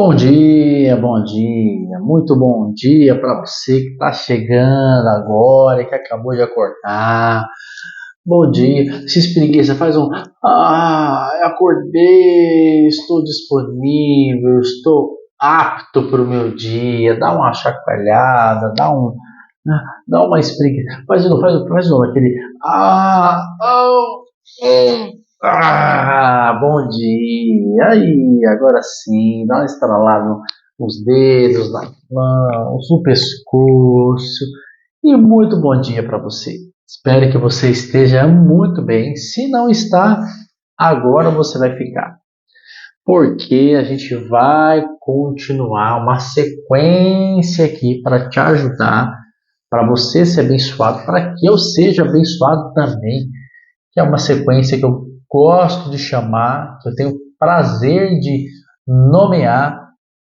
Bom dia, muito bom dia para você que está chegando agora e que acabou de acordar. Bom dia, se espreguiça, faz um. Acordei, estou disponível, estou apto para o meu dia. Dá uma chacoalhada, dá uma espreguiça. Faz de novo aquele. Bom dia! Aí, agora sim, dá uma estralada nos dedos, nas mãos, no pescoço. E muito bom dia para você. Espero que você esteja muito bem. Se não está, agora você vai ficar. Porque a gente vai continuar uma sequência aqui para te ajudar, para você ser abençoado, para que eu seja abençoado também, que é uma sequência que eu gosto de chamar, que eu tenho prazer de nomear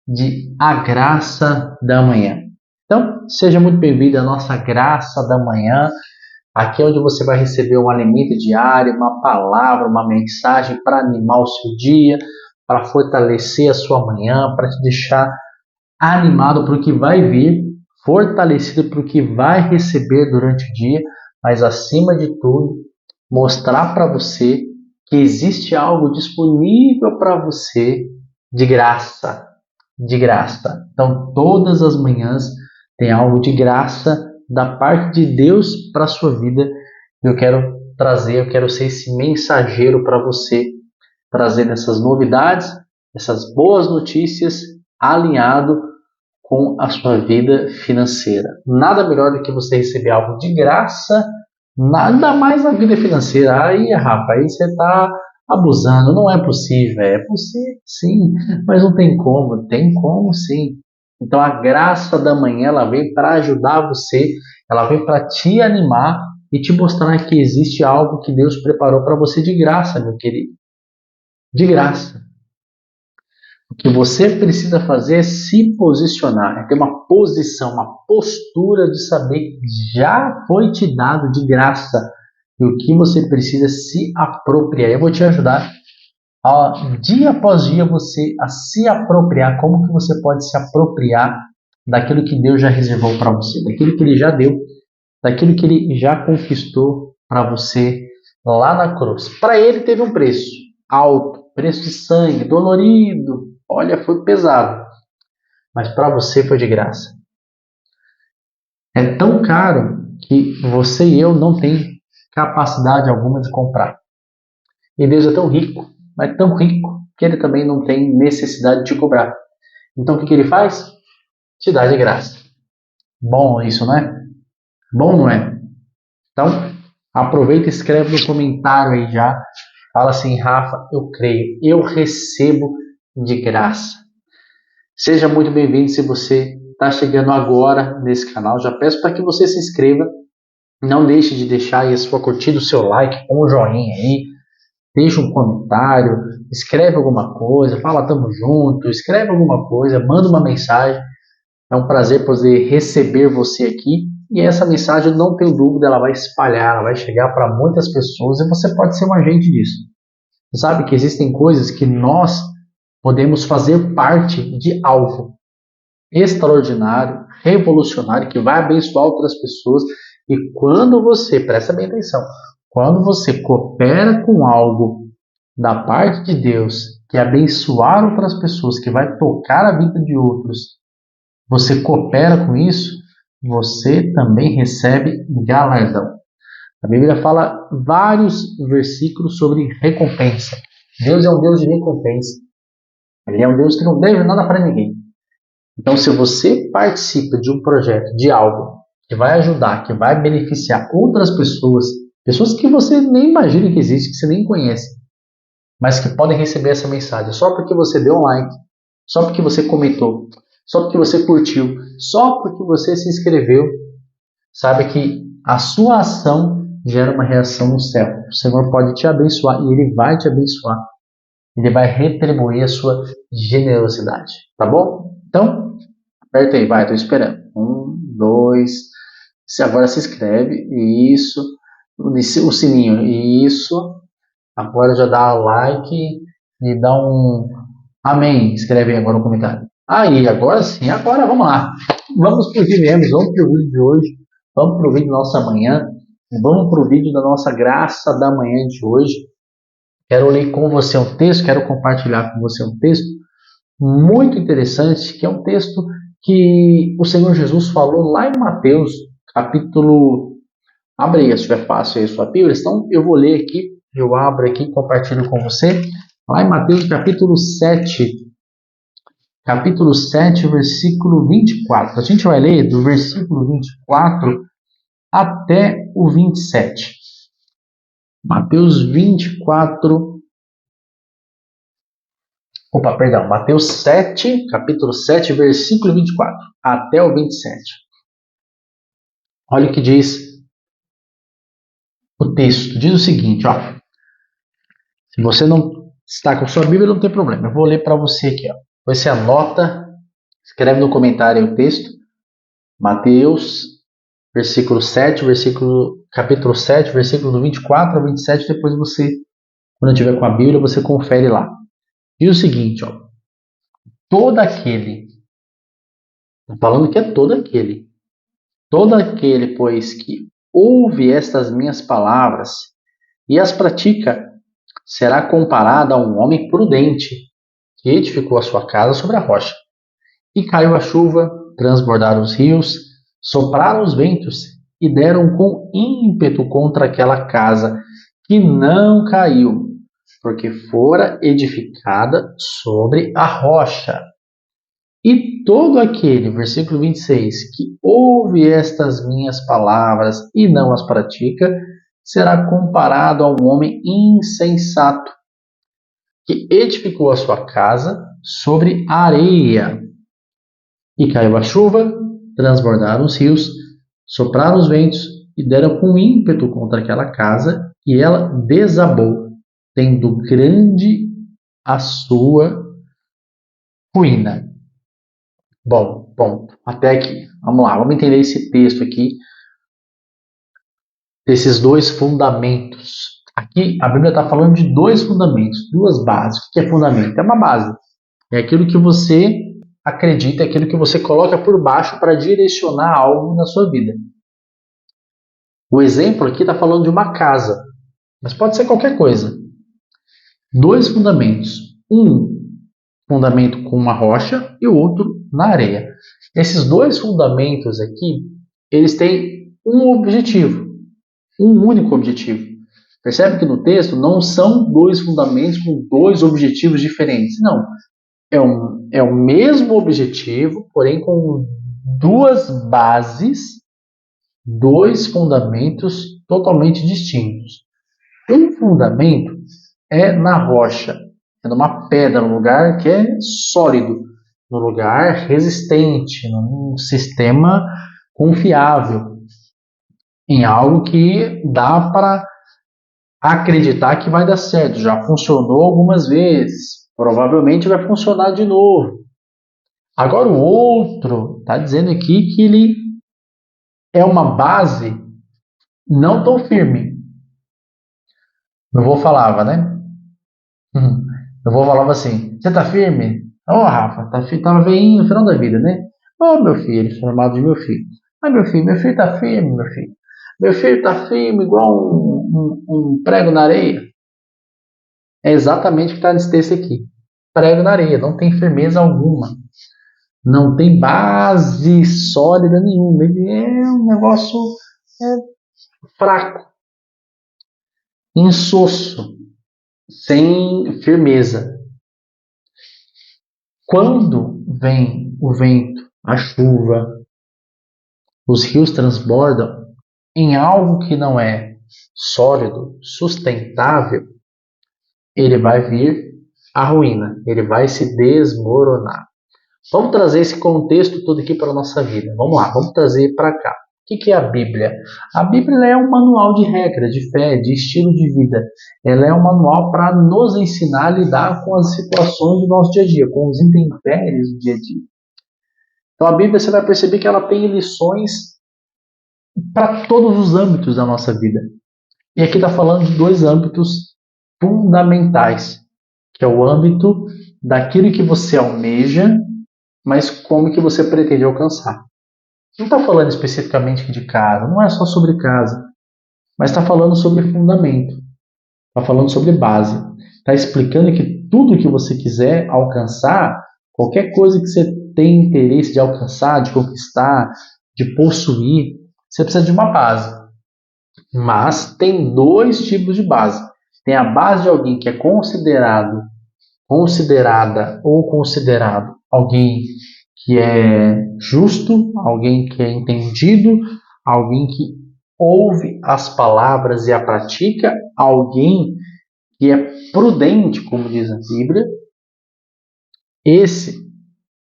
de a graça da manhã. Então, seja muito bem-vindo à nossa graça da manhã, aqui é onde você vai receber um alimento diário, uma palavra, uma mensagem para animar o seu dia, para fortalecer a sua manhã, para te deixar animado para o que vai vir, fortalecido para o que vai receber durante o dia, mas acima de tudo, mostrar para você que existe algo disponível para você de graça, de graça. Então, todas as manhãs tem algo de graça da parte de Deus para a sua vida. Eu quero ser esse mensageiro para você, trazendo essas novidades, essas boas notícias, alinhado com a sua vida financeira. Nada melhor do que você receber algo de graça. Nada mais na vida financeira. Aí, rapaz, aí você está abusando. Não é possível. É possível, sim, mas não tem como. Tem como, sim. Então, a graça da manhã, ela vem para ajudar você. Ela vem para te animar e te mostrar que existe algo que Deus preparou para você de graça, meu querido. De graça. O que você precisa fazer é se posicionar, é ter uma posição, uma postura de saber que já foi te dado de graça e o que você precisa se apropriar. Eu vou te ajudar dia após dia você a se apropriar. Como que você pode se apropriar daquilo que Deus já reservou para você, daquilo que Ele já deu, daquilo que Ele já conquistou para você lá na cruz. Para Ele teve um preço alto, preço de sangue, dolorido. Olha, foi pesado, mas para você foi de graça. É tão caro que você e eu não tem capacidade alguma de comprar. E Deus é tão rico, mas tão rico, que Ele também não tem necessidade de te cobrar. Então o que Ele faz? Te dá de graça. Bom isso, não é? Bom, não é? Então, aproveita e escreve no comentário aí já. Fala assim, Rafa, eu creio, eu recebo de graça. Seja muito bem-vindo. Se você está chegando agora nesse canal, já peço para que você se inscreva. Não deixe de deixar aí a sua curtida, o seu like, com o joinha aí. Deixa um comentário, escreve alguma coisa, fala tamo junto, escreve alguma coisa, manda uma mensagem. É um prazer poder receber você aqui. E essa mensagem, não tenho dúvida, ela vai espalhar, ela vai chegar para muitas pessoas e você pode ser um agente disso. Você sabe que existem coisas que nós podemos fazer parte de algo extraordinário, revolucionário, que vai abençoar outras pessoas. E quando você, presta bem atenção, quando você coopera com algo da parte de Deus, que abençoar outras pessoas, que vai tocar a vida de outros, você coopera com isso, você também recebe galardão. A Bíblia fala vários versículos sobre recompensa. Deus é um Deus de recompensa. Ele é um Deus que não deve nada para ninguém. Então, se você participa de um projeto, de algo que vai ajudar, que vai beneficiar outras pessoas, pessoas que você nem imagina que existe, que você nem conhece, mas que podem receber essa mensagem só porque você deu um like, só porque você comentou, só porque você curtiu, só porque você se inscreveu, sabe que a sua ação gera uma reação no céu. O Senhor pode te abençoar e Ele vai te abençoar. Ele vai retribuir a sua generosidade, tá bom? Então, aperta aí, vai, tô esperando. 1, 2, agora se inscreve, isso, o sininho, isso, agora já dá like e dá um Amém. Escreve aí agora no comentário. Aí, agora sim, agora vamos lá. Vamos para o que viemos, vamos para o vídeo de hoje, vamos para o vídeo da nossa manhã, vamos para o vídeo da nossa graça da manhã de hoje. Quero ler com você um texto, quero compartilhar com você um texto muito interessante, que é um texto que o Senhor Jesus falou lá em Mateus, capítulo... Abre aí, se estiver fácil aí a sua Bíblia, então eu vou ler aqui, eu abro aqui e compartilho com você, lá em Mateus capítulo 7, versículo 24. A gente vai ler do versículo 24 até o 27. Mateus 24... Mateus 7, capítulo 7, versículo 24, até o 27. Olha o que diz o texto. Diz o seguinte, ó. Se você não está com sua Bíblia, não tem problema. Eu vou ler para você aqui, ó. Você anota, escreve no comentário aí o texto. Mateus, capítulo 7, versículo do 24 ao 27. Depois você, quando tiver com a Bíblia, você confere lá. Diz o seguinte, ó. Todo aquele, falando que é todo aquele, pois, que ouve estas minhas palavras e as pratica, será comparado a um homem prudente que edificou a sua casa sobre a rocha. E caiu a chuva, transbordaram os rios, sopraram os ventos e deram com ímpeto contra aquela casa, que não caiu, porque fora edificada sobre a rocha. E todo aquele, versículo 26, que ouve estas minhas palavras e não as pratica, será comparado a um homem insensato, que edificou a sua casa sobre areia. E caiu a chuva, transbordaram os rios, sopraram os ventos e deram com ímpeto contra aquela casa, e ela desabou, tendo grande a sua ruína. Bom, até aqui. Vamos lá, vamos entender esse texto aqui, desses dois fundamentos. Aqui a Bíblia está falando de dois fundamentos, duas bases. O que é fundamento? É uma base. É aquilo que você acredita, é aquilo que você coloca por baixo para direcionar algo na sua vida. O exemplo aqui está falando de uma casa, mas pode ser qualquer coisa. Dois fundamentos. Um fundamento com uma rocha e o outro na areia. Esses dois fundamentos aqui, eles têm um objetivo, um único objetivo. Percebe que no texto não são dois fundamentos com dois objetivos diferentes. Não. É o mesmo objetivo, porém com duas bases, dois fundamentos totalmente distintos. Um fundamento é na rocha, é numa pedra, num lugar que é sólido, num lugar resistente, num sistema confiável, em algo que dá para acreditar que vai dar certo. Já funcionou algumas vezes, provavelmente vai funcionar de novo. Agora o outro está dizendo aqui que ele é uma base não tão firme. Meu avô falava, né? Meu avô falava assim, você tá firme? Ô, Rafa, tava veinho no final da vida, né? Ô, meu filho, ele chamava de meu filho. Ah, meu filho tá firme, meu filho. Meu filho tá firme igual um prego na areia. É exatamente o que está nesse texto aqui. Prego na areia, não tem firmeza alguma. Não tem base sólida nenhuma. Ele é um negócio fraco, insosso, sem firmeza. Quando vem o vento, a chuva, os rios transbordam em algo que não é sólido, sustentável, ele vai vir a ruína, ele vai se desmoronar. Vamos trazer esse contexto todo aqui para a nossa vida. Vamos lá, vamos trazer para cá. O que é a Bíblia? A Bíblia é um manual de regra, de fé, de estilo de vida. Ela é um manual para nos ensinar a lidar com as situações do nosso dia a dia, com os intempéries do dia a dia. Então a Bíblia, você vai perceber que ela tem lições para todos os âmbitos da nossa vida. E aqui está falando de dois âmbitos fundamentais, que é o âmbito daquilo que você almeja, mas como que você pretende alcançar. Não está falando especificamente de casa, não é só sobre casa, mas está falando sobre fundamento, está falando sobre base, está explicando que tudo que você quiser alcançar, qualquer coisa que você tem interesse de alcançar, de conquistar, de possuir, você precisa de uma base. Mas tem dois tipos de base. Tem a base de alguém que é considerada ou considerado alguém que é justo, alguém que é entendido, alguém que ouve as palavras e a pratica, alguém que é prudente, como diz a Bíblia. Esse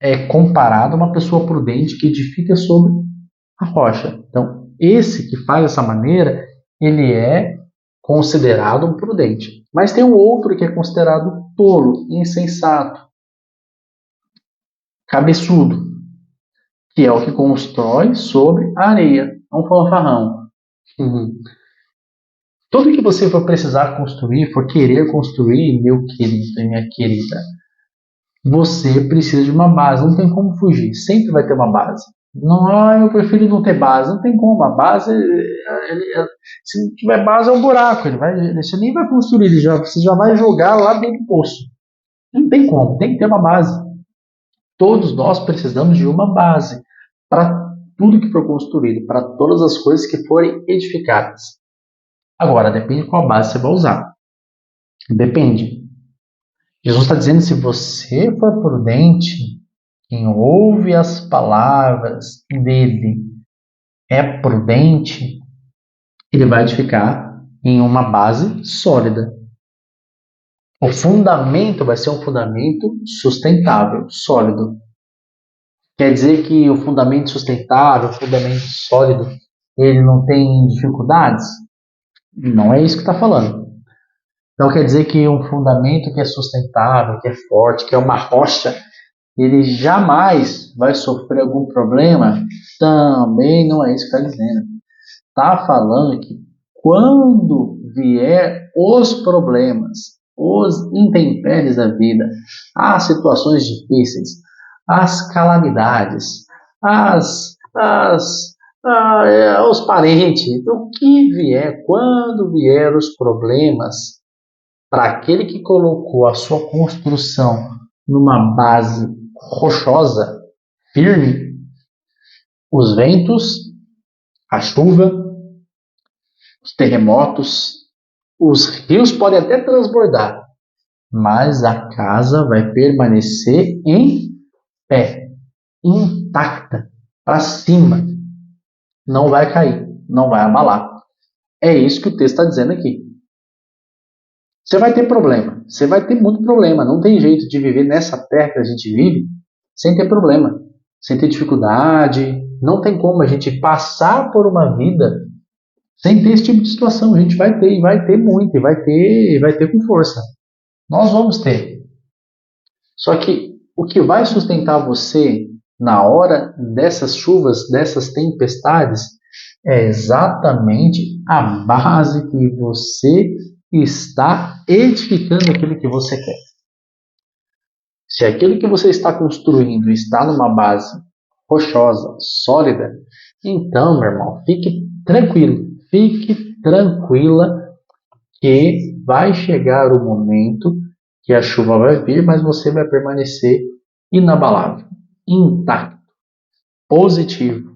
é comparado a uma pessoa prudente que edifica sobre a rocha. Então, esse que faz dessa maneira, ele é considerado um prudente. Mas tem um outro que é considerado tolo, insensato, cabeçudo, que é o que constrói sobre a areia, um fanfarrão. Tudo que você for precisar construir, for querer construir, meu querido e minha querida, você precisa de uma base, não tem como fugir, sempre vai ter uma base. Não, eu prefiro não ter base, não tem como, a base, se não tiver base é um buraco, você nem vai construir, você já vai jogar lá dentro do poço. Não tem como, tem que ter uma base. Todos nós precisamos de uma base para tudo que for construído, para todas as coisas que forem edificadas. Agora, depende qual base você vai usar. Depende. Jesus está dizendo, se você for prudente, quem ouve as palavras dele é prudente, ele vai edificar em uma base sólida. O fundamento vai ser um fundamento sustentável, sólido. Quer dizer que o fundamento sustentável, o fundamento sólido, ele não tem dificuldades? Não é isso que está falando. Então quer dizer que um fundamento que é sustentável, que é forte, que é uma rocha, ele jamais vai sofrer algum problema? Também não é isso que está dizendo. Está falando que quando vier os problemas, os intempéries da vida, as situações difíceis, as calamidades, os parentes, o que vier, quando vier os problemas, para aquele que colocou a sua construção numa base rochosa, firme, os ventos, a chuva, os terremotos, os rios podem até transbordar, mas a casa vai permanecer em pé, intacta, para cima. Não vai cair, não vai abalar. É isso que o texto está dizendo aqui. Você vai ter problema, você vai ter muito problema. Não tem jeito de viver nessa terra que a gente vive sem ter problema, sem ter dificuldade. Não tem como a gente passar por uma vida sem ter esse tipo de situação. A gente vai ter, e vai ter muito, e vai ter com força. Nós vamos ter. Só que o que vai sustentar você na hora dessas chuvas, dessas tempestades, é exatamente a base que você está edificando aquilo que você quer. Se aquilo que você está construindo está numa base rochosa, sólida, então, meu irmão, fique tranquilo, fique tranquila que vai chegar o momento que a chuva vai vir, mas você vai permanecer inabalável, intacto, positivo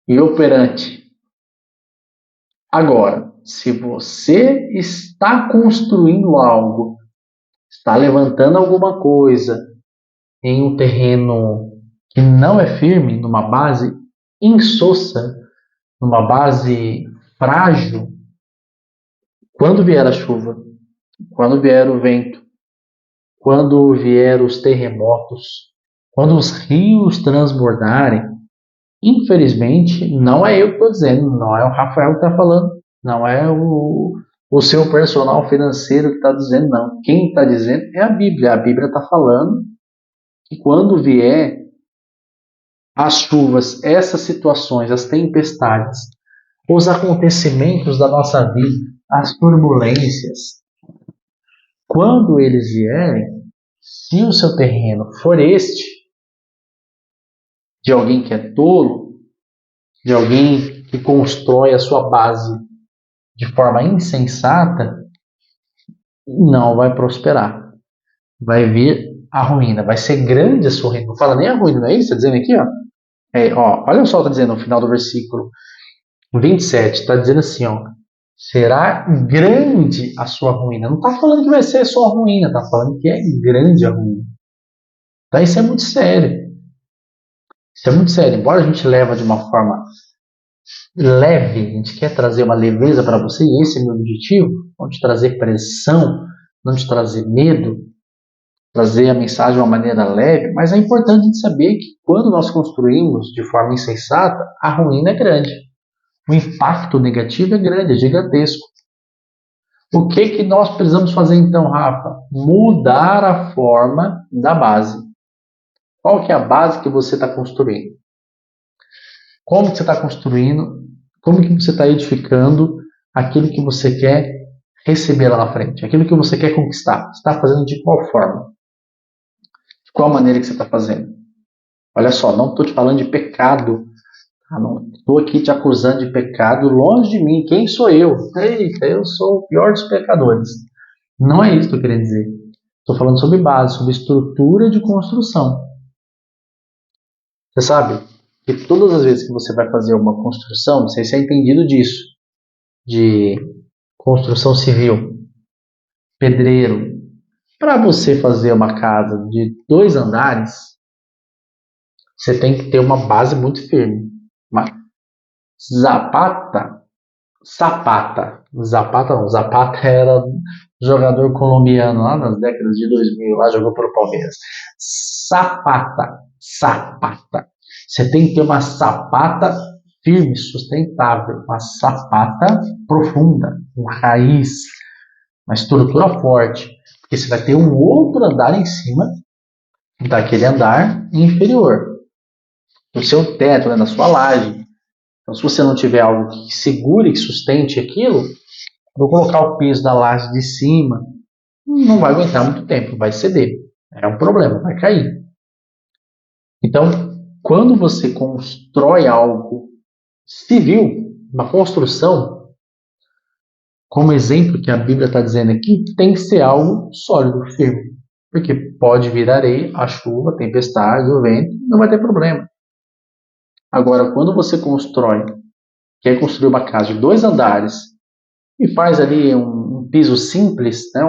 e operante. Agora, se você está construindo algo, está levantando alguma coisa em um terreno que não é firme, numa base insossa, numa base frágil, quando vier a chuva, quando vier o vento, quando vier os terremotos, quando os rios transbordarem, infelizmente, não é eu que estou dizendo, não é o Rafael que está falando, não é o seu personal financeiro que está dizendo, não. Quem está dizendo é a Bíblia. A Bíblia está falando que quando vier as chuvas, essas situações, as tempestades, os acontecimentos da nossa vida, as turbulências, Quando eles vierem, se o seu terreno for este, de alguém que é tolo, de alguém que constrói a sua base de forma insensata, não vai prosperar. Vai vir a ruína, vai ser grande a sua ruína. Não fala nem a ruína, não é isso? Está dizendo aqui, ó. Olha só o que está dizendo no final do versículo 27, está dizendo assim, ó, será grande a sua ruína. Não está falando que vai ser só ruína, está falando que é grande a ruína. Então isso é muito sério. Isso é muito sério. Embora a gente leve de uma forma leve, a gente quer trazer uma leveza para você, e esse é o meu objetivo, não te trazer pressão, não te trazer medo, trazer a mensagem de uma maneira leve, mas é importante a gente saber que quando nós construímos de forma insensata, a ruína é grande. O impacto negativo é grande, é gigantesco. O que nós precisamos fazer então, Rafa? Mudar a forma da base. Qual que é a base que você está construindo? Como que você está construindo? Como que você está edificando aquilo que você quer receber lá na frente? Aquilo que você quer conquistar? Você está fazendo de qual forma? De qual maneira que você está fazendo? Olha só, não estou te falando de pecado. Não estou aqui te acusando de pecado. Longe de mim. Quem sou eu? Eita, eu sou o pior dos pecadores. Não é isso que eu queria dizer. Estou falando sobre base, sobre estrutura de construção. Você sabe que todas as vezes que você vai fazer uma construção, você é entendido disso, de construção civil, pedreiro, para você fazer uma casa de 2 andares, você tem que ter uma base muito firme. Uma Zapata era jogador colombiano lá nas décadas de 2000, lá jogou pelo Palmeiras. Sapata. Você tem que ter uma sapata firme, sustentável, uma sapata profunda, uma raiz, uma estrutura forte, porque você vai ter um outro andar em cima daquele andar inferior, no seu teto, na sua laje. Então, se você não tiver algo que segure, que sustente aquilo, vou colocar o peso da laje de cima, não vai aguentar muito tempo, vai ceder. É um problema, vai cair. Então, quando você constrói algo civil, uma construção, como exemplo que a Bíblia está dizendo aqui, tem que ser algo sólido, firme. Porque pode vir areia, a chuva, a tempestade, o vento, não vai ter problema. Agora, quando você quer construir uma casa de 2 andares e faz ali um piso simples, né,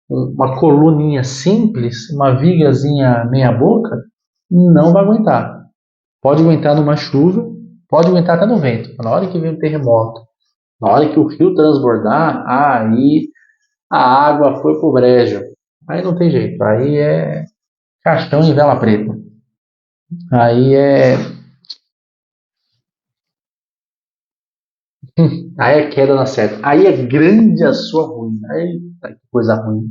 uma coluninha simples, uma vigazinha meia boca, não vai aguentar. Pode aguentar numa chuva, pode aguentar até no vento. Na hora que vem um terremoto, na hora que o rio transbordar, aí a água foi pro brejo. Aí não tem jeito, aí é caixão e vela preta. Aí é queda na certa. Aí é grande a sua ruína. Eita, que coisa ruim.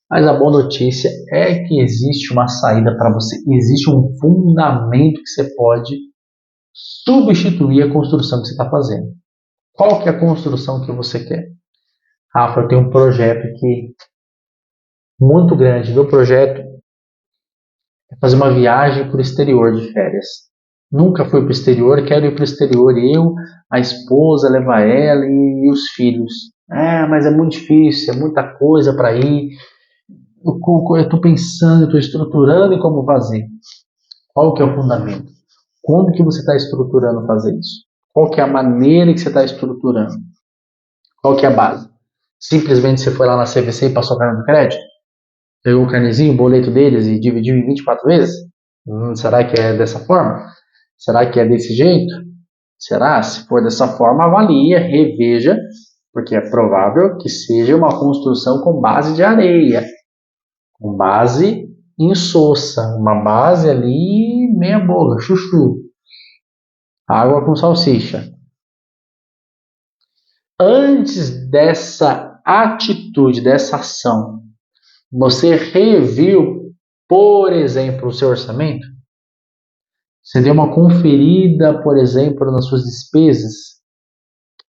Mas a boa notícia é que existe uma saída para você. Existe um fundamento que você pode substituir a construção que você está fazendo. Qual que é a construção que você quer? Rafa, eu tenho um projeto aqui muito grande. Meu projeto é fazer uma viagem para o exterior de férias. Nunca fui para o exterior, quero ir para o exterior. Eu, a esposa, levar ela e os filhos. Mas é muito difícil, é muita coisa para ir. Eu estou pensando, estou estruturando em como fazer. Qual que é o fundamento? Como que você está estruturando fazer isso? Qual que é a maneira que você está estruturando? Qual que é a base? Simplesmente você foi lá na CVC e passou o cartão de crédito? Pegou o carnezinho, o boleto deles e dividiu em 24 vezes? Será que é dessa forma? Será que é desse jeito? Será? Se for dessa forma, avalia, reveja, porque é provável que seja uma construção com base de areia, com base insossa, uma base ali meia boca, chuchu, água com salsicha. Antes dessa atitude, dessa ação, você reviu, por exemplo, o seu orçamento? Você deu uma conferida, por exemplo, nas suas despesas,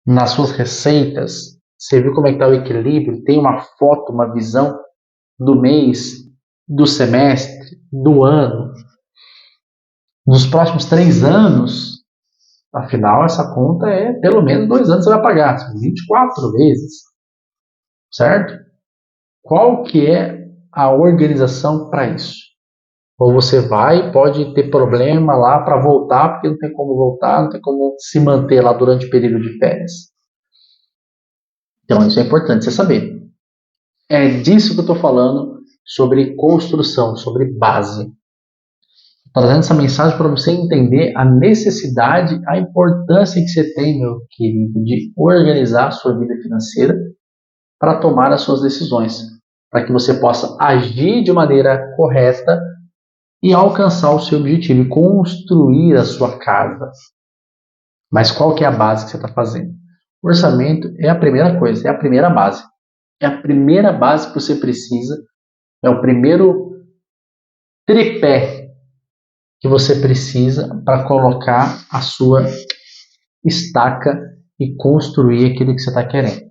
nas suas receitas? Você viu como é que está o equilíbrio? Tem uma foto, uma visão do mês, do semestre, do ano, nos próximos 3 anos. Afinal, essa conta é pelo menos 2 anos você vai pagar, 24 vezes, certo? Qual que é a organização para isso? Ou você vai, pode ter problema lá para voltar, porque não tem como voltar, não tem como se manter lá durante o período de férias. Então, isso é importante você saber. É disso que eu estou falando, sobre construção, sobre base. Trazendo essa mensagem para você entender a necessidade, a importância que você tem, meu querido, de organizar a sua vida financeira para tomar as suas decisões, para que você possa agir de maneira correta e alcançar o seu objetivo e construir a sua casa. Mas qual que é a base que você está fazendo? O orçamento é a primeira coisa, é a primeira base. É a primeira base que você precisa, é o primeiro tripé que você precisa para colocar a sua estaca e construir aquilo que você está querendo.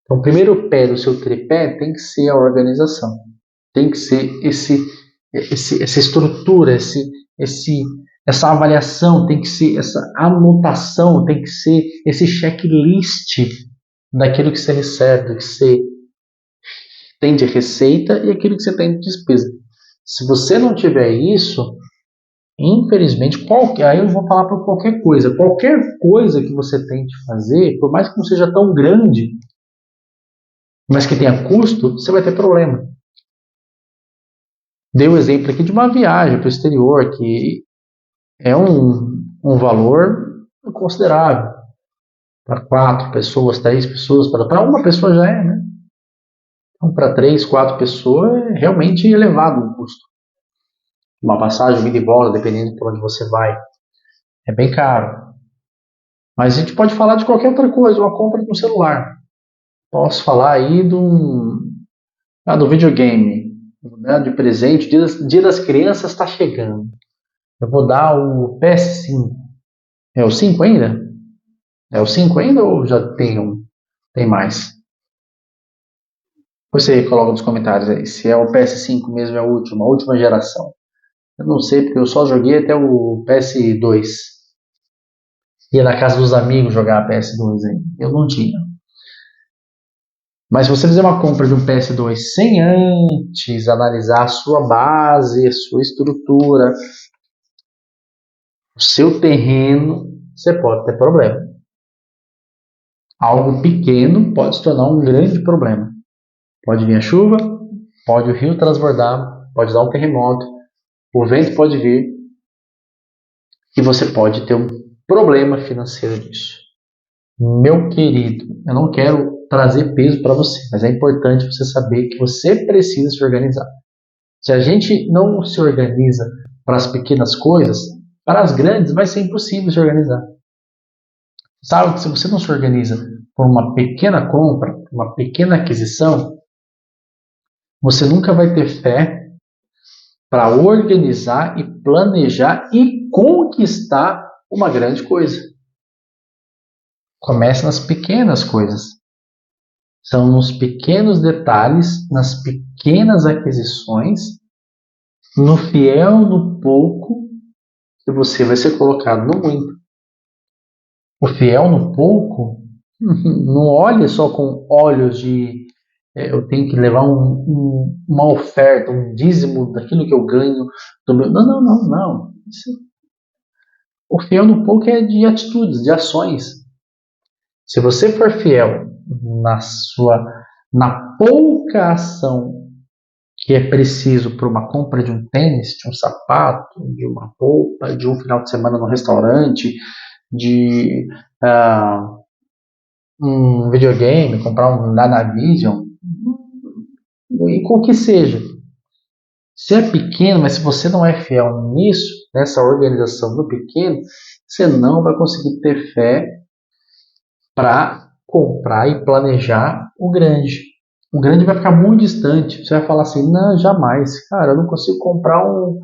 Então, o primeiro pé do seu tripé tem que ser a organização. Tem que ser essa estrutura, essa avaliação, tem que ser essa anotação, tem que ser esse checklist daquilo que você recebe, do que você tem de receita e aquilo que você tem de despesa. Se você não tiver isso, infelizmente, aí eu vou falar para qualquer coisa que você tente fazer, por mais que não seja tão grande, mas que tenha custo, você vai ter problema. Dei o exemplo aqui de uma viagem para o exterior, que é um valor considerável. Para 4 pessoas, 3 pessoas, para uma pessoa já é, né? Então, para 3, 4 pessoas é realmente elevado o custo. Uma passagem, ida e volta, dependendo de onde você vai, é bem caro. Mas a gente pode falar de qualquer outra coisa, uma compra de um celular. Posso falar aí do videogame, né, de presente, dia das crianças está chegando. Eu vou dar o PS5. É o 5 ainda? É o 5 ainda ou já tem mais? Você coloca nos comentários aí se é o PS5 mesmo, é a última geração. Eu não sei, porque eu só joguei até o PS2. Ia na casa dos amigos jogar a PS2 aí. Eu não tinha. Mas se você fizer uma compra de um PS2 sem antes analisar a sua base, a sua estrutura, o seu terreno, você pode ter problema. Algo pequeno pode se tornar um grande problema. Pode vir a chuva, pode o rio transbordar, pode dar um terremoto, o vento pode vir e você pode ter um problema financeiro disso. Meu querido, eu não quero trazer peso para você, mas é importante você saber que você precisa se organizar. Se a gente não se organiza para as pequenas coisas, para as grandes vai ser impossível se organizar. Sabe que se você não se organiza por uma pequena compra, uma pequena aquisição, você nunca vai ter fé para organizar e planejar e conquistar uma grande coisa. Comece nas pequenas coisas. São nos pequenos detalhes, nas pequenas aquisições, no fiel, no pouco, que você vai ser colocado no muito. O fiel no pouco, não olhe só com olhos de eu tenho que levar uma oferta, um dízimo daquilo que eu ganho. Não. O fiel no pouco é de atitudes, de ações. Se você for fiel na pouca ação que é preciso para uma compra de um tênis, de um sapato, de uma roupa, de um final de semana no restaurante, de um videogame, comprar um Dynavision, e com o que seja. Se é pequeno, mas se você não é fiel nisso, nessa organização do pequeno, você não vai conseguir ter fé para comprar e planejar o grande. O grande vai ficar muito distante. Você vai falar assim, não, jamais. Cara, eu não consigo comprar um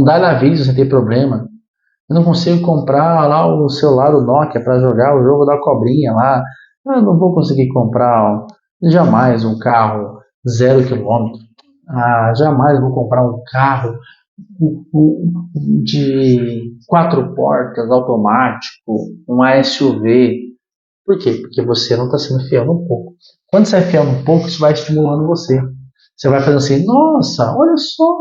Dynavision sem ter problema. Eu não consigo comprar lá o celular do Nokia para jogar o jogo da cobrinha lá. Eu não vou conseguir comprar jamais um carro 0 km. Jamais vou comprar um carro de 4 portas automático, um SUV. Por quê? Porque você não está sendo fiel no pouco. Quando você é fiel no pouco, isso vai estimulando você. Você vai fazendo assim, nossa, olha só,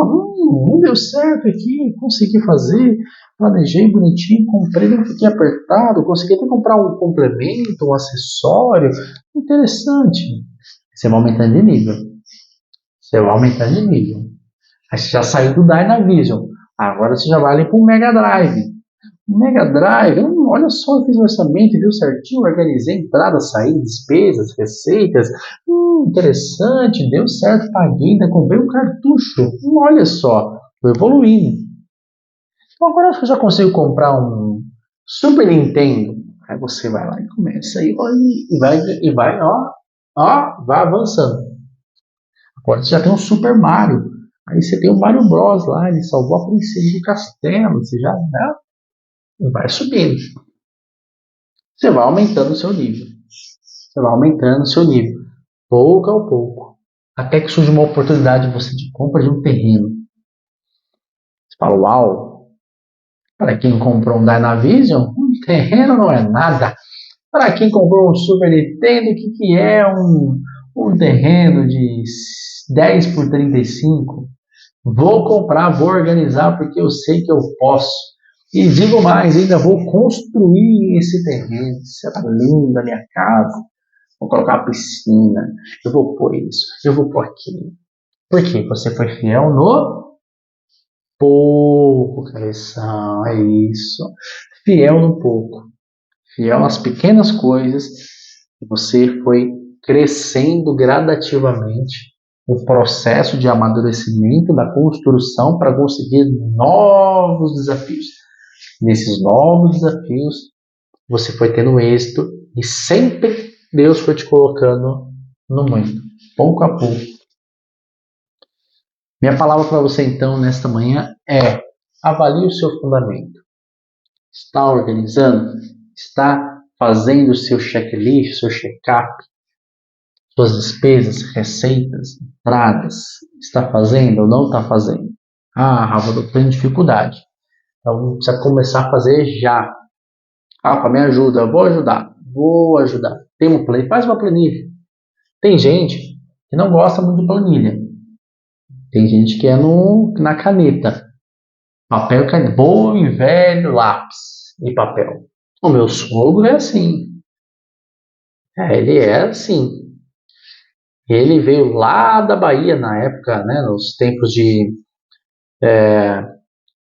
não deu certo aqui, consegui fazer, planejei bonitinho, comprei, não fiquei apertado, consegui até comprar um complemento, um acessório, interessante. Você vai aumentando de nível. Você vai aumentando de nível. Aí você já saiu do Dynavision, agora você já vai ali para o Mega Drive. Mega Drive, olha só, eu fiz um orçamento, deu certinho, organizei entrada, saída, despesas, receitas. Interessante, deu certo, paguei, ainda comprei um cartucho. Olha só, estou evoluindo. Então agora acho que eu já consigo comprar um Super Nintendo. Aí você vai lá e começa vai avançando. Agora você já tem um Super Mario. Aí você tem o Mario Bros lá, ele salvou a princesa do castelo. Você já vai subindo. Você vai aumentando o seu nível. Você vai aumentando o seu nível. Pouco a pouco. Até que surge uma oportunidade você de compra de um terreno. Você fala, uau, para quem comprou um Dynavision, um terreno não é nada. Para quem comprou um Super Nintendo, o que é um terreno de 10 por 35? Vou comprar, vou organizar porque eu sei que eu posso. E digo mais, ainda vou construir esse terreno. Será lindo a minha casa. Vou colocar uma piscina. Eu vou pôr isso. Eu vou pôr aquilo. Por quê? Você foi fiel no pouco, cabeção. É isso. Fiel no pouco. Fiel nas pequenas coisas. Você foi crescendo gradativamente o processo de amadurecimento da construção para conseguir novos desafios. Nesses novos desafios, você foi tendo êxito e sempre Deus foi te colocando no muito, pouco a pouco. Minha palavra para você então nesta manhã é: avalie o seu fundamento. Está organizando? Está fazendo o seu checklist, seu check-up? Suas despesas, receitas, entradas? Está fazendo ou não está fazendo? Rafa, eu estou em dificuldade. Então precisa começar a fazer já. Rafa, me ajuda, eu vou ajudar. Vou ajudar. Tem um play, faz uma planilha. Tem gente que não gosta muito de planilha. Tem gente que é na caneta. Papel e caneta. Bom e velho lápis e papel. O meu sogro é assim. Ele é assim. Ele veio lá da Bahia na época, né, nos tempos de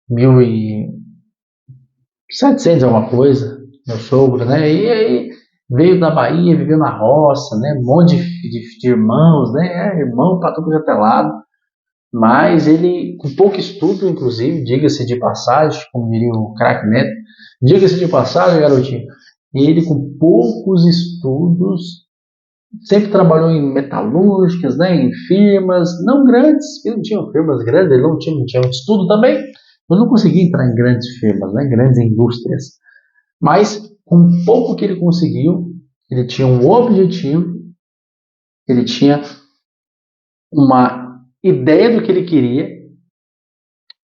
1700 alguma coisa, meu sogro, né, e aí veio da Bahia, viveu na roça, né, um monte de irmãos, né, irmão para tudo quanto é lado, mas ele, com pouco estudo, inclusive, diga-se de passagem, como diria o craque Neto, diga-se de passagem, garotinho, ele com poucos estudos, sempre trabalhou em metalúrgicas, né, em firmas, não grandes, ele não tinha firmas grandes, ele não tinha um estudo também, eu não conseguia entrar em grandes firmas, né, grandes indústrias, mas com pouco que ele conseguiu, ele tinha um objetivo, ele tinha uma ideia do que ele queria.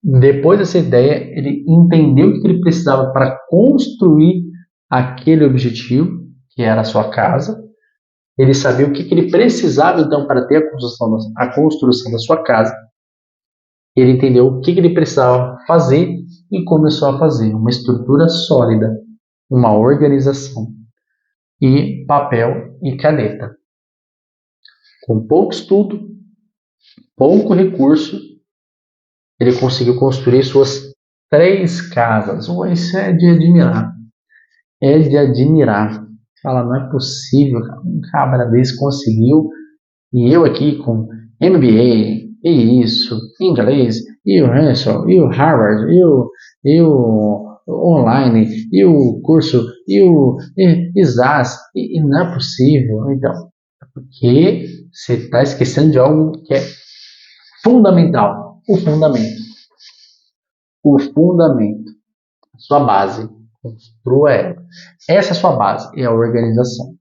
Depois dessa ideia, ele entendeu o que ele precisava para construir aquele objetivo, que era a sua casa. Ele sabia o que ele precisava, então, para ter a construção da sua casa. Ele entendeu o que ele precisava fazer e começou a fazer uma estrutura sólida, uma organização e papel e caneta. Com pouco estudo, pouco recurso, ele conseguiu construir suas 3 casas. Isso é de admirar. É de admirar. Fala, não é possível, um cabra desse conseguiu, e eu aqui com MBA, e isso, inglês, e o Hansel, e o Harvard, e o online, e o curso, e o ISAS, e não é possível. Então, porque você está esquecendo de algo que é fundamental, o fundamento. O fundamento. a sua base. Construa ela. Essa é a sua base, é a organização.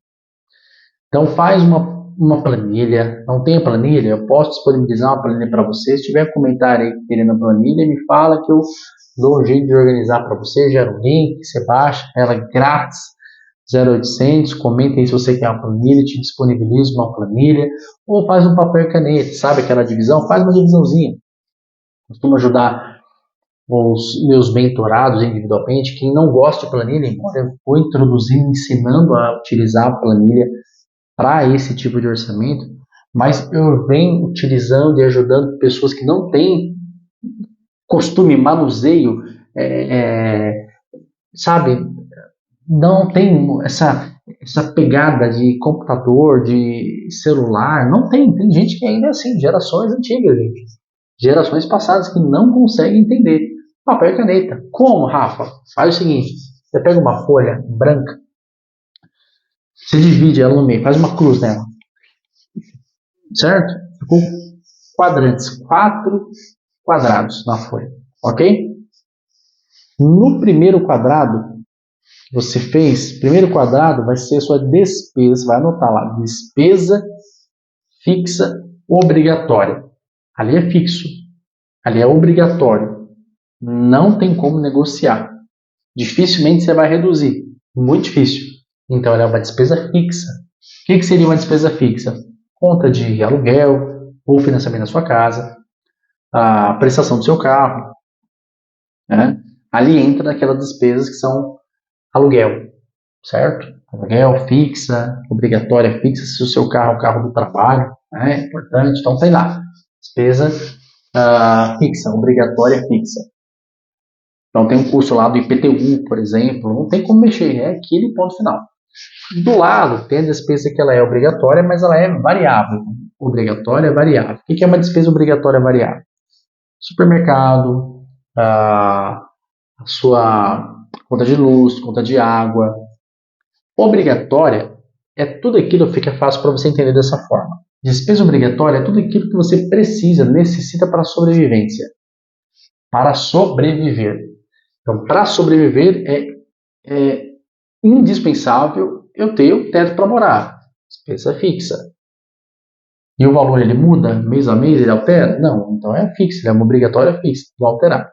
Então faz uma planilha. Não tem planilha? Eu posso disponibilizar uma planilha para você. Se tiver comentário aí querendo a planilha, me fala que eu dou um jeito de organizar para você. Gera um link, você baixa ela grátis, 0800. Comenta aí se você quer uma planilha, te disponibilizo uma planilha. Ou faz um papel e caneta, sabe aquela divisão? Faz uma divisãozinha. Costumo ajudar os meus mentorados individualmente. Quem não gosta de planilha, embora eu vou introduzindo, ensinando a utilizar a planilha para esse tipo de orçamento, mas eu venho utilizando e ajudando pessoas que não têm costume, manuseio, sabe, não tem essa pegada de computador, de celular, não tem. Tem gente que ainda é assim, gerações antigas, gente. Gerações passadas que não conseguem entender. Papel e caneta. Como, Rafa? Faz o seguinte, você pega uma folha branca, você divide ela no meio, faz uma cruz nela, certo? Ficou quadrantes, 4 quadrados na folha, ok? No primeiro quadrado que você fez, primeiro quadrado vai ser a sua despesa, você vai anotar lá, despesa fixa obrigatória. Ali é fixo, ali é obrigatório, não tem como negociar. Dificilmente você vai reduzir, muito difícil. Então ela é uma despesa fixa. O que seria uma despesa fixa? Conta de aluguel ou financiamento da sua casa, a prestação do seu carro, né? Ali entra aquelas despesas que são aluguel, certo? Aluguel fixa, obrigatória fixa, se o seu carro é o carro do trabalho, né? É importante, então tem lá, despesa fixa, obrigatória fixa. Então tem um custo lá do IPTU, por exemplo, não tem como mexer, é aquele ponto final. Do lado tem a despesa que ela é obrigatória, mas ela é variável. Obrigatória é variável. O que é uma despesa obrigatória variável? Supermercado, a sua conta de luz, conta de água. Obrigatória é tudo aquilo, fica fácil para você entender dessa forma. Despesa obrigatória é tudo aquilo que você precisa, necessita para a sobrevivência. Para sobreviver. Então, para sobreviver é indispensável eu ter o teto para morar. Despesa fixa. E o valor ele muda mês a mês, ele altera? Não, então é fixo, ele é uma obrigatória fixa, não alterar.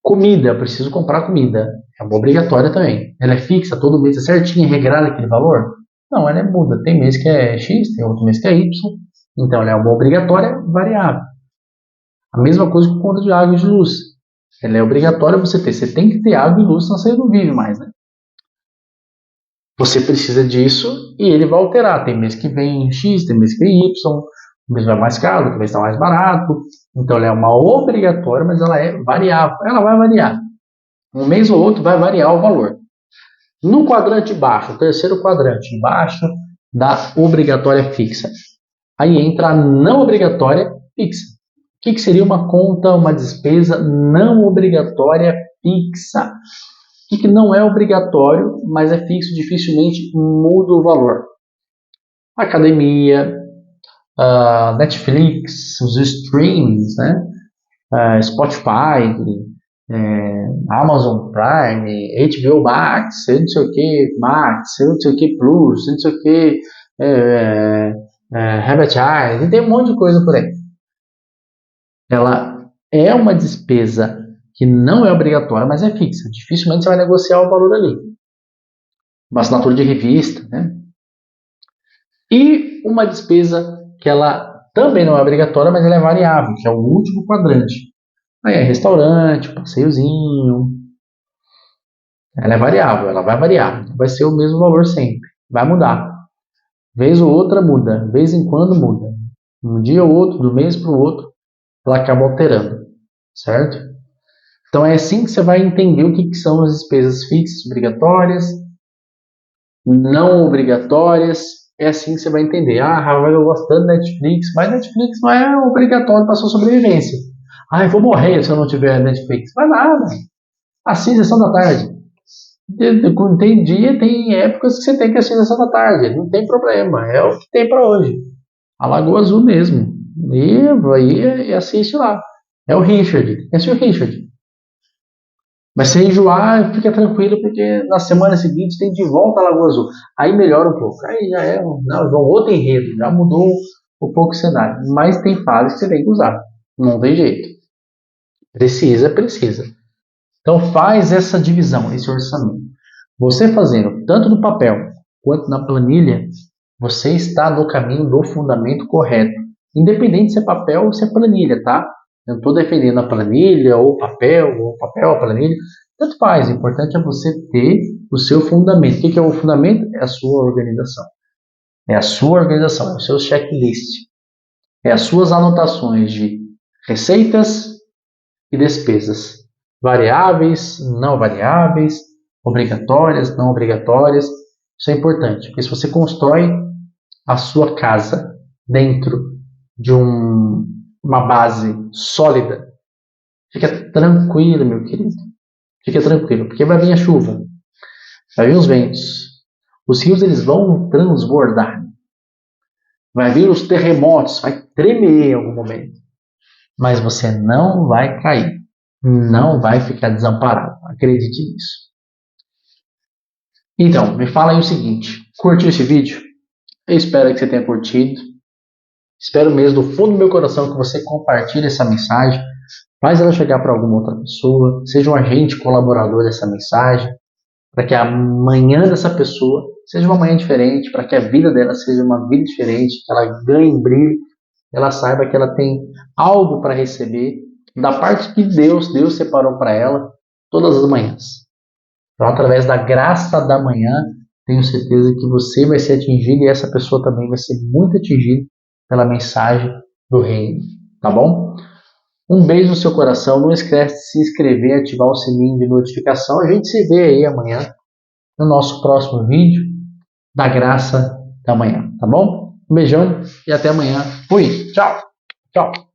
Comida, eu preciso comprar comida. É uma obrigatória também. Ela é fixa, todo mês é certinho, é regrada aquele valor? Não, ela muda. Tem mês que é X, tem outro mês que é Y. Então ela é uma obrigatória variável. A mesma coisa com conta de água e de luz. Ela é obrigatória você ter. Você tem que ter água e luz, senão você não vive mais, né? Você precisa disso e ele vai alterar. Tem mês que vem X, tem mês que vem Y, o mês vai mais caro, outro mês está mais barato. Então ela é uma obrigatória, mas ela é variável. Ela vai variar. Um mês ou outro vai variar o valor. No quadrante de baixo, o terceiro quadrante de baixo da obrigatória fixa. Aí entra a não obrigatória fixa. O que seria uma conta, uma despesa não obrigatória fixa? O que não é obrigatório, mas é fixo, dificilmente muda o valor? Academia, Netflix, os streamings, né? Spotify, Amazon Prime, HBO Max, não sei o que, Max, não sei o que Plus, não sei o que, Rabbit Eye, tem um monte de coisa por aí. Ela é uma despesa que não é obrigatória, mas é fixa. Dificilmente você vai negociar o valor ali. Uma assinatura de revista, né? E uma despesa que ela também não é obrigatória, mas ela é variável, que é o último quadrante. Aí é restaurante, passeiozinho. Ela é variável, ela vai variar. Não vai ser o mesmo valor sempre. Vai mudar. Vez ou outra muda. Vez em quando muda. Um dia ou outro, do mês para o outro, ela acaba alterando. Certo? Então é assim que você vai entender o que são as despesas fixas obrigatórias, não obrigatórias. É assim que você vai entender. Rafael, eu gosto tanto da Netflix, mas Netflix não é obrigatório para a sua sobrevivência. Eu vou morrer se eu não tiver Netflix. Vai nada. Assiste a sessão da tarde. Tem dia, tem épocas que você tem que assistir a sessão da tarde. Não tem problema. É o que tem para hoje. A Lagoa Azul mesmo. E vai e assiste lá. É o Richard. Esse é o Richard. Mas se enjoar, fica tranquilo, porque na semana seguinte tem de volta a Lagoa Azul. Aí melhora um pouco. Aí já é um outro enredo, já mudou um pouco o cenário. Mas tem fases que você tem que usar. Não tem jeito. Precisa, precisa. Então faz essa divisão, esse orçamento. Você fazendo tanto no papel quanto na planilha, você está no caminho do fundamento correto. Independente se é papel ou se é planilha, tá? Eu não estou defendendo a planilha ou o papel, a planilha. Tanto faz, o importante é você ter o seu fundamento. O que é o fundamento? É a sua organização. É a sua organização, é o seu checklist. É as suas anotações de receitas e despesas. Variáveis, não variáveis, obrigatórias, não obrigatórias. Isso é importante, porque se você constrói a sua casa dentro de uma base sólida, fica tranquilo, meu querido. Fica tranquilo, porque vai vir a chuva, vai vir os ventos, os rios eles vão transbordar, vai vir os terremotos, vai tremer em algum momento, mas você não vai cair, não vai ficar desamparado, acredite nisso. Então, me fala aí o seguinte, curtiu esse vídeo? Eu espero que você tenha curtido. Espero mesmo do fundo do meu coração que você compartilhe essa mensagem, faz ela chegar para alguma outra pessoa, seja um agente colaborador dessa mensagem, para que a manhã dessa pessoa seja uma manhã diferente, para que a vida dela seja uma vida diferente, que ela ganhe brilho, ela saiba que ela tem algo para receber da parte que Deus separou para ela todas as manhãs. Então, através da graça da manhã, tenho certeza que você vai ser atingido e essa pessoa também vai ser muito atingida pela mensagem do reino, tá bom? Um beijo no seu coração, não esquece de se inscrever e ativar o sininho de notificação. A gente se vê aí amanhã no nosso próximo vídeo da graça da manhã, tá bom? Um beijão e até amanhã. Fui, tchau, tchau.